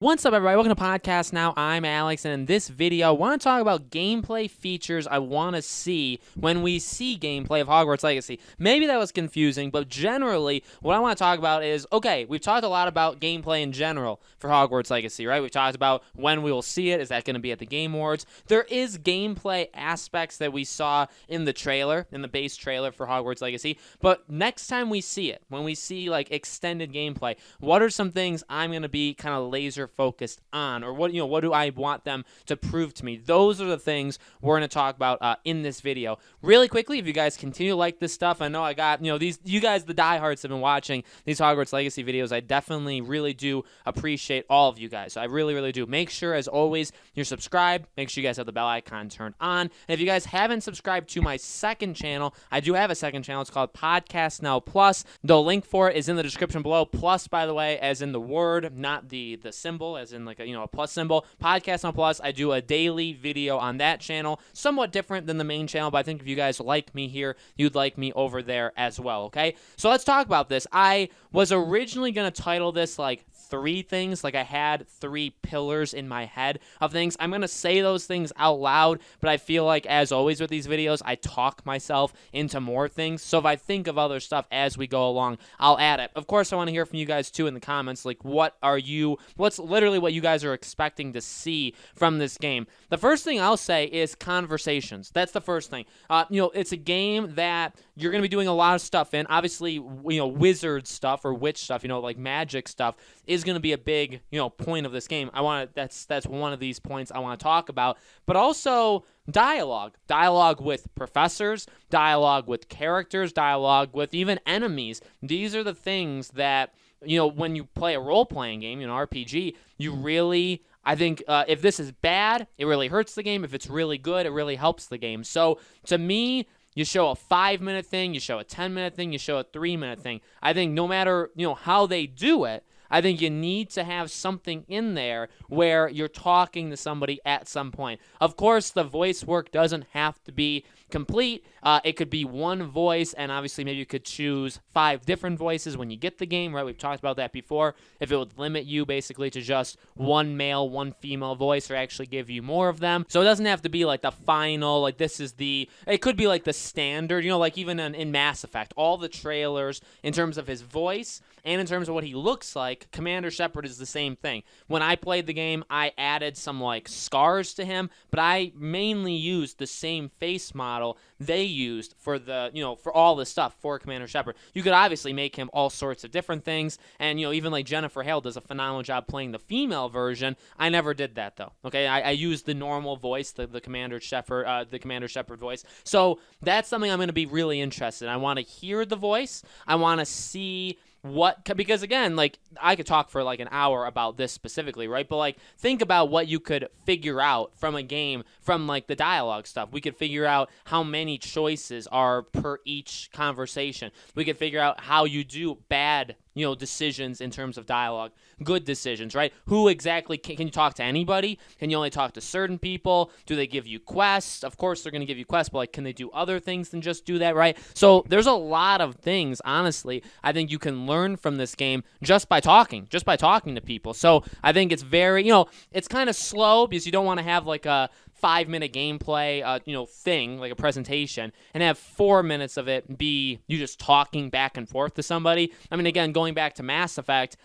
What's up, everybody? Welcome to Podcast Now. I'm Alex, and in this video, I want to talk about gameplay features I want to see when we see gameplay of Hogwarts Legacy. Maybe that was confusing, but generally, what I want to talk about is, okay, we've talked a lot about gameplay in general for Hogwarts Legacy, right? We've talked about when we will see it. Is that going to be at the Game Awards? There is gameplay aspects that we saw in the trailer, in the base trailer for Hogwarts Legacy, but next time we see it, when we see, like, extended gameplay, what are some things I'm going to be kind of laser focused on, or what do I want them to prove to me? Those are the things we're going to talk about in this video. Really quickly, if you guys continue to like this stuff, I know I got these, you guys, the diehards, have been watching these Hogwarts Legacy videos. I definitely really do appreciate all of you guys. So I really do. Make sure, as always, you're subscribed. Make sure you guys have the bell icon turned on. And if you guys haven't subscribed to my second channel, I do have a second channel. It's called Podcast Now Plus. The link for it is in the description below. Plus, by the way, as in the word, not the symbol, as in like a plus symbol. Podcast Now Plus. I do a daily video on that channel, somewhat different than the main channel, but I think if you guys like me here, you'd like me over there as well. Okay, so let's talk about this. I was originally gonna title this like three things, like I had three pillars in my head of things. I'm gonna say those things out loud, but I feel like, as always with these videos, I talk myself into more things. So if I think of other stuff as we go along, I'll add it. Of course, I want to hear from you guys too in the comments, like what's literally what you guys are expecting to see from this game. The first thing I'll say is conversations. That's the first thing. It's a game that you're going to be doing a lot of stuff in. Obviously, wizard stuff or witch stuff, like magic stuff, is going to be a big, point of this game. That's one of these points I want to talk about. But also dialogue with professors, dialogue with characters, dialogue with even enemies. These are the things that, when you play a role-playing game, RPG, you really, I think, if this is bad, it really hurts the game. If it's really good, it really helps the game. So to me, you show a 5-minute thing, you show a 10-minute thing, you show a 3-minute thing. I think no matter, how they do it, I think you need to have something in there where you're talking to somebody at some point. Of course, the voice work doesn't have to be complete. It could be one voice, and obviously maybe you could choose 5 different voices when you get the game, right? We've talked about that before. If it would limit you basically to just one male, one female voice, or actually give you more of them. So it doesn't have to be like the final, like this is it could be like the standard, like even in Mass Effect, all the trailers in terms of his voice and in terms of what he looks like, Commander Shepard is the same thing. When I played the game, I added some like scars to him, but I mainly used the same face model they used for for all this stuff for Commander Shepard. You could obviously make him all sorts of different things, and even like Jennifer Hale does a phenomenal job playing the female version. I never did that though. Okay, I used the normal voice, the Commander Shepard voice. So that's something I'm going to be really interested in. I want to hear the voice. I want to see because again, like, I could talk for like an hour about this specifically, right? But like, think about what you could figure out from a game, from like the dialogue stuff. We could figure out how many choices are per each conversation. We could figure out how you do bad decisions in terms of dialogue, good decisions, right? Who exactly can you talk to anybody? Can you only talk to certain people? Do they give you quests? Of course they're going to give you quests, but like, can they do other things than just do that, right? So there's a lot of things, honestly, I think you can learn from this game just by talking to people. So I think it's very, it's kind of slow because you don't want to have like a 5-minute gameplay, thing, like a presentation, and have 4 minutes of it be you just talking back and forth to somebody. I mean, again, going back to Mass Effect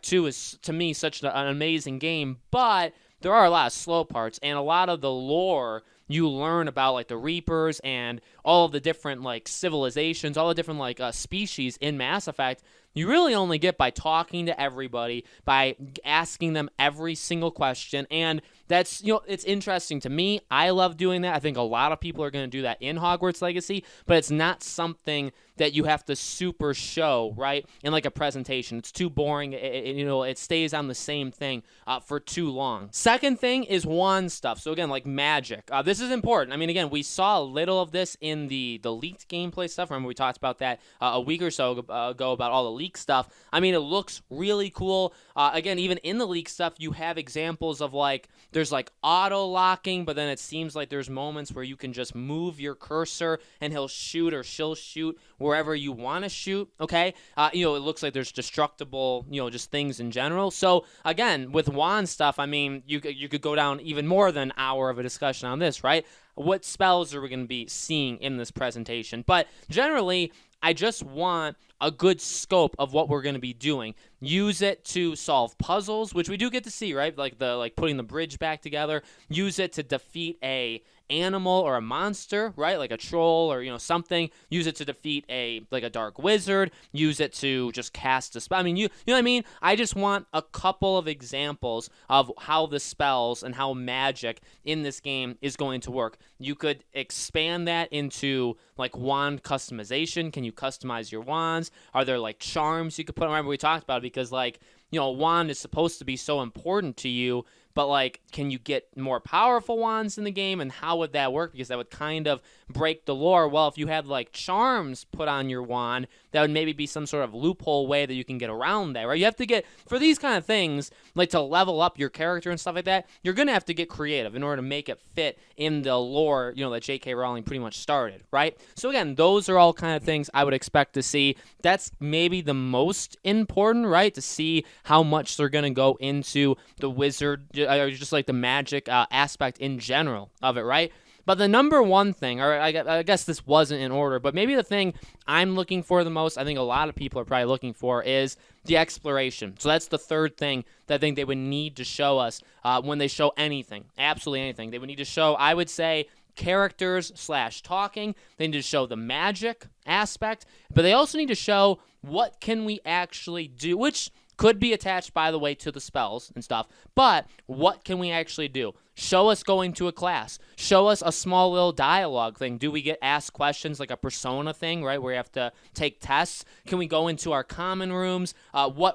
2 is, to me, such an amazing game, but there are a lot of slow parts, and a lot of the lore you learn about, like the Reapers and all of the different like civilizations, all the different like species in Mass Effect, you really only get by talking to everybody, by asking them every single question. And that's, it's interesting to me. I love doing that. I think a lot of people are going to do that in Hogwarts Legacy, but it's not something that you have to super show, right, in like a presentation. It's too boring. It stays on the same thing for too long. Second thing is wand stuff. So again, like magic. This is important. I mean, again, we saw a little of this in in the leaked gameplay stuff. Remember we talked about that a week or so ago about all the leak stuff. I mean, it looks really cool. Again, even in the leak stuff, you have examples of like there's like auto locking, but then it seems like there's moments where you can just move your cursor and he'll shoot or she'll shoot wherever you want to shoot. Okay, it looks like there's destructible, just things in general. So again, with wand stuff, I mean, you could go down even more than an hour of a discussion on this, right? What spells are we going to be seeing in this presentation? But generally, I just want a good scope of what we're going to be doing. Use it to solve puzzles, which we do get to see, right? Like putting the bridge back together. Use it to defeat a animal or a monster, right? Like a troll or something. Use it to defeat a dark wizard. Use it to just cast a spell. I mean, you know what I mean? I just want a couple of examples of how the spells and how magic in this game is going to work. You could expand that into like wand customization. Can you customize your wands? Are there like charms you could put on? Remember we talked about it because a wand is supposed to be so important to you, but like, can you get more powerful wands in the game, and how would that work? Because that would kind of break the lore. Well, if you have like charms put on your wand, that would maybe be some sort of loophole way that you can get around that, right? You have to get, for these kind of things, like to level up your character and stuff like that, you're going to have to get creative in order to make it fit in the lore, that J.K. Rowling pretty much started, right? So again, those are all kind of things I would expect to see. That's maybe the most important, right? To see how much they're going to go into the wizard, or just like the magic aspect in general of it, right? But the number one thing, or I guess this wasn't in order, but maybe the thing I'm looking for the most, I think a lot of people are probably looking for, is the exploration. So that's the third thing that I think they would need to show us when they show anything, absolutely anything. They would need to show, I would say, characters / talking. They need to show the magic aspect, but they also need to show what can we actually do, which could be attached, by the way, to the spells and stuff, but what can we actually do? Show us going to a class. Show us a small little dialogue thing. Do we get asked questions like a persona thing, right, where you have to take tests? Can we go into our common rooms?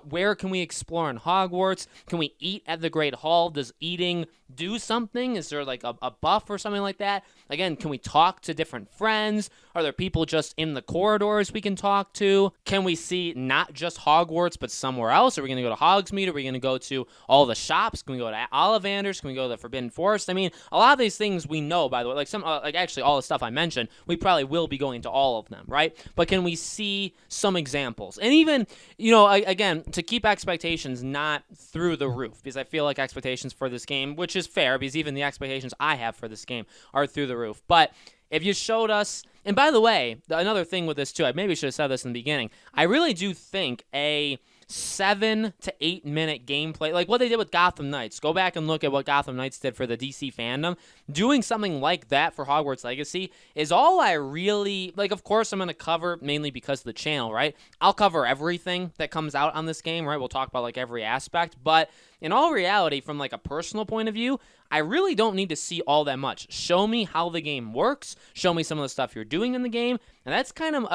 Where can we explore in Hogwarts? Can we eat at the Great Hall? Does eating do something? Is there like a buff or something like that? Again, can we talk to different friends? Are there people just in the corridors we can talk to? Can we see not just Hogwarts, but somewhere else? Are we going to go to Hogsmeade? Are we going to go to all the shops? Can we go to Ollivanders? Can we go to the Forbidden Forest? I mean, a lot of these things we know, by the way, like actually all the stuff I mentioned, we probably will be going to all of them, right? But can we see some examples? And even, again, to keep expectations not through the roof, because I feel like expectations for this game, which is fair, because even the expectations I have for this game are through the roof. But if you showed us, and by the way, another thing with this too, I maybe should have said this in the beginning, I really do think a 7 to 8 minute gameplay, like what they did with Gotham Knights. Go back and look at what Gotham Knights did for the DC fandom. Doing something like that for Hogwarts Legacy is all I really, like, of course I'm going to cover, mainly because of the channel, right? I'll cover everything that comes out on this game, right? We'll talk about like every aspect, but in all reality, from like a personal point of view, I really don't need to see all that much. Show me how the game works. Show me some of the stuff you're doing in the game, and that's kind of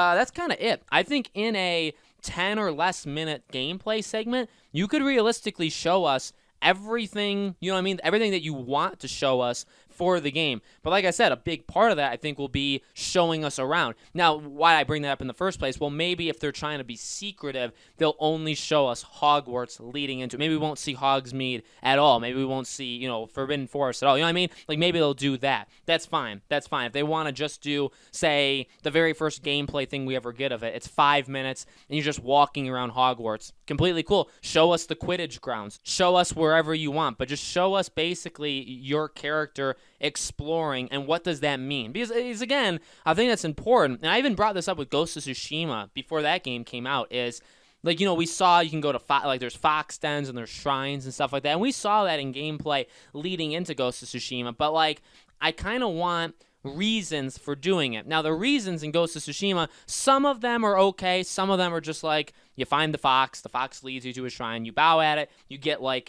it. I think in a 10 or less minute gameplay segment, you could realistically show us everything, everything that you want to show us for the game. But like I said, a big part of that, I think, will be showing us around. Now, why I bring that up in the first place? Well, maybe if they're trying to be secretive, they'll only show us Hogwarts leading into it. Maybe we won't see Hogsmeade at all. Maybe we won't see, Forbidden Forest at all. You know what I mean? Like, maybe they'll do that. That's fine. That's fine. If they want to just do, say, the very first gameplay thing we ever get of it, it's 5 minutes, and you're just walking around Hogwarts. Completely cool. Show us the Quidditch grounds. Show us wherever you want, but just show us basically your character exploring, and what does that mean? Because again, I think that's important, and I even brought this up with Ghost of Tsushima before that game came out, is like, we saw you can go to, there's fox dens and there's shrines and stuff like that, and we saw that in gameplay leading into Ghost of Tsushima, but like, I kind of want reasons for doing it. Now, the reasons in Ghost of Tsushima, some of them are okay, some of them are just like, you find the fox leads you to a shrine, you bow at it, you get like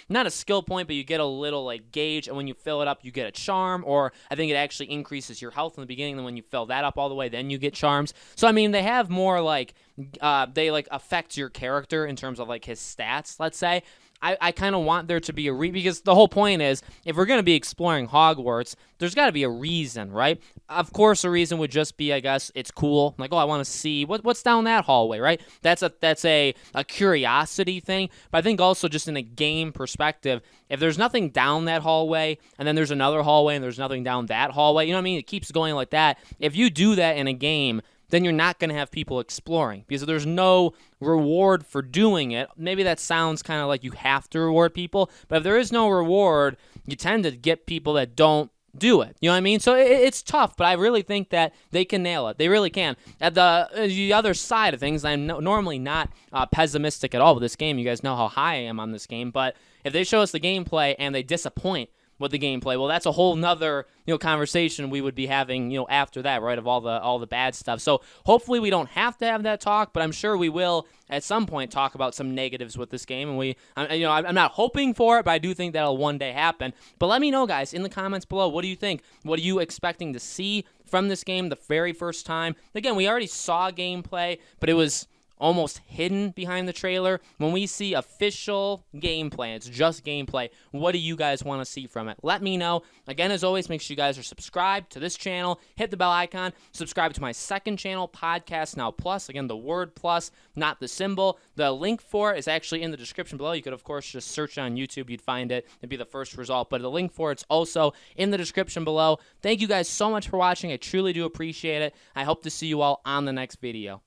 not a skill point, but you get a little like gauge, and when you fill it up, you get a charm, or I think it actually increases your health in the beginning, then when you fill that up all the way, then you get charms. So, I mean, they have more like, they like affect your character in terms of like his stats, let's say. I kind of want there to be because the whole point is, if we're going to be exploring Hogwarts, there's got to be a reason, right? Of course, a reason would just be, I guess, it's cool. Like, oh, I want to see what's down that hallway, right? That's a curiosity thing. But I think also just in a game perspective, if there's nothing down that hallway, and then there's another hallway, and there's nothing down that hallway, you know what I mean? It keeps going like that. If you do that in a game, then you're not going to have people exploring because there's no reward for doing it. Maybe that sounds kind of like you have to reward people, but if there is no reward, you tend to get people that don't do it. You know what I mean? So it's tough, but I really think that they can nail it. They really can. At the other side of things, I'm normally not pessimistic at all with this game. You guys know how high I am on this game, but if they show us the gameplay and they disappoint with the gameplay, well, that's a whole nother conversation we would be having after that, right, of all the bad stuff. So hopefully we don't have to have that talk, but I'm sure we will at some point talk about some negatives with this game. And I'm not hoping for it, but I do think that'll one day happen. But let me know, guys, in the comments below, what do you think? What are you expecting to see from this game the very first time? Again, we already saw gameplay, but it was almost hidden behind the trailer. When we see official gameplay, it's just gameplay, what do you guys want to see from it? Let me know. Again, as always, make sure you guys are subscribed to this channel, hit the bell icon, subscribe to my second channel, Podcast Now Plus. Again, the word plus, not the symbol. The link for it is actually in the description below. You could, of course, just search it on YouTube. You'd find it. It'd be the first result. But the link for it's also in the description below. Thank you guys so much for watching. I truly do appreciate it. I hope to see you all on the next video.